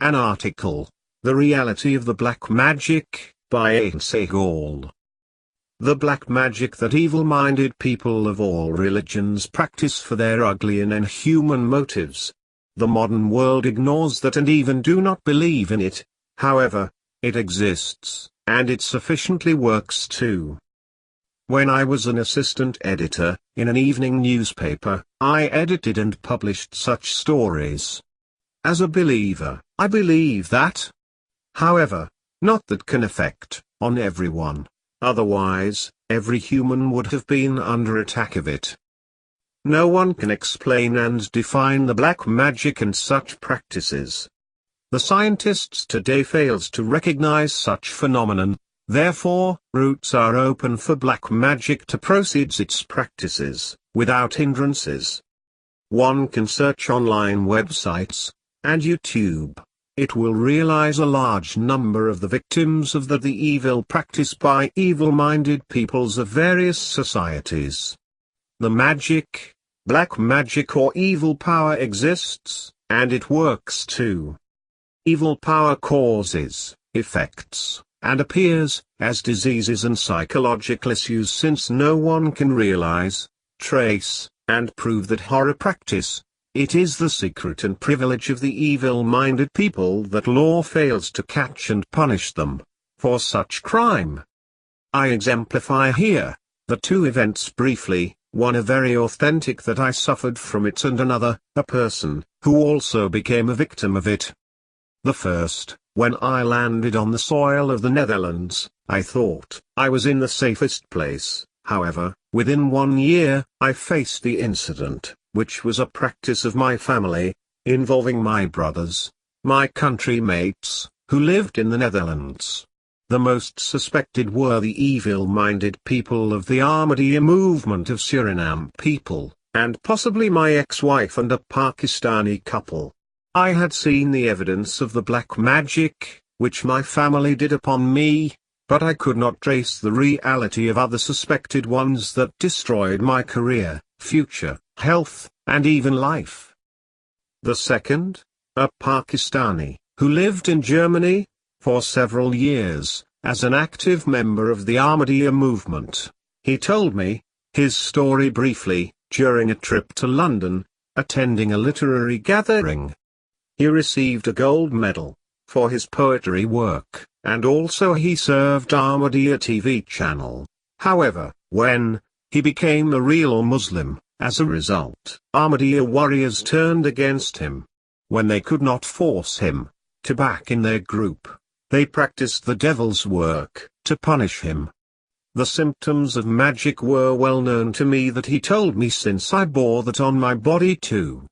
An article, The Reality of the Black Magic, by Ehsan Sehgal. The black magic that evil-minded people of all religions practice for their ugly and inhuman motives. The modern world ignores that and even do not believe in it. However, it exists, and it sufficiently works too. When I was an assistant editor, in an evening newspaper, I edited and published such stories. As a believer, I believe that. However, not that can affect, on everyone. Otherwise, every human would have been under attack of it. No one can explain and define the black magic and such practices. The scientists today fails to recognize such phenomenon, therefore, routes are open for black magic to proceed its practices, without hindrances. One can search online websites, and YouTube. It will realize a large number of the victims of the evil practice by evil-minded peoples of various societies. The magic, black magic or evil power exists, and it works too. Evil power causes, effects, and appears, as diseases and psychological issues since no one can realize, trace, and prove that horror practice. It is the secret and privilege of the evil-minded people that law fails to catch and punish them for such crime. I exemplify here the two events briefly, one a very authentic that I suffered from it and another, a person who also became a victim of it. The first, when I landed on the soil of the Netherlands, I thought I was in the safest place. However, within 1 year, I faced the incident, which was a practice of my family, involving my brothers, my country mates, who lived in the Netherlands. The most suspected were the evil-minded people of the Ahmadiyya movement of Suriname people, and possibly my ex-wife and a Pakistani couple. I had seen the evidence of the black magic, which my family did upon me, but I could not trace the reality of other suspected ones that destroyed my career, future, health, and even life. The second, a Pakistani, who lived in Germany, for several years, as an active member of the Ahmadiyya movement. He told me his story briefly, during a trip to London, attending a literary gathering. He received a gold medal for his poetry work, and also he served Ahmadiyya TV channel. However, when he became a real Muslim, as a result, Ahmadiyya warriors turned against him. When they could not force him to back in their group, they practiced the devil's work to punish him. The symptoms of magic were well known to me that he told me since I bore that on my body too.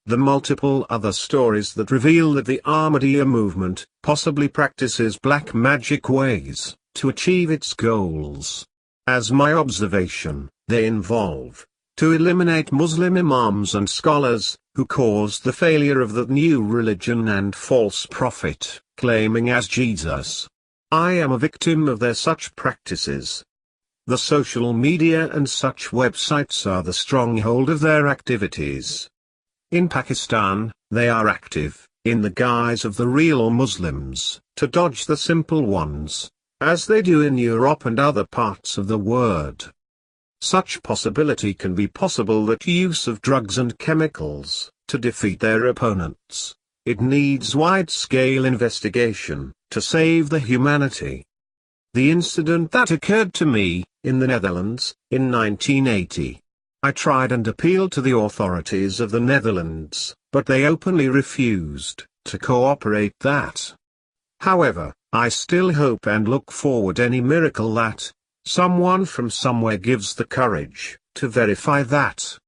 The multiple other stories that reveal that the Ahmadiyya movement possibly practices black magic ways to achieve its goals. As my observation, they involve to eliminate Muslim imams and scholars who caused the failure of the new religion and false prophet, claiming as Jesus. I am a victim of their such practices. The social media and such websites are the stronghold of their activities. In Pakistan, they are active, in the guise of the real Muslims, to dodge the simple ones, as they do in Europe and other parts of the world. Such possibility can be possible that use of drugs and chemicals, to defeat their opponents. It needs wide-scale investigation, to save the humanity. The incident that occurred to me, in the Netherlands, in 1980. I tried and appealed to the authorities of the Netherlands, but they openly refused to cooperate that. However, I still hope and look forward any miracle that someone from somewhere gives the courage to verify that.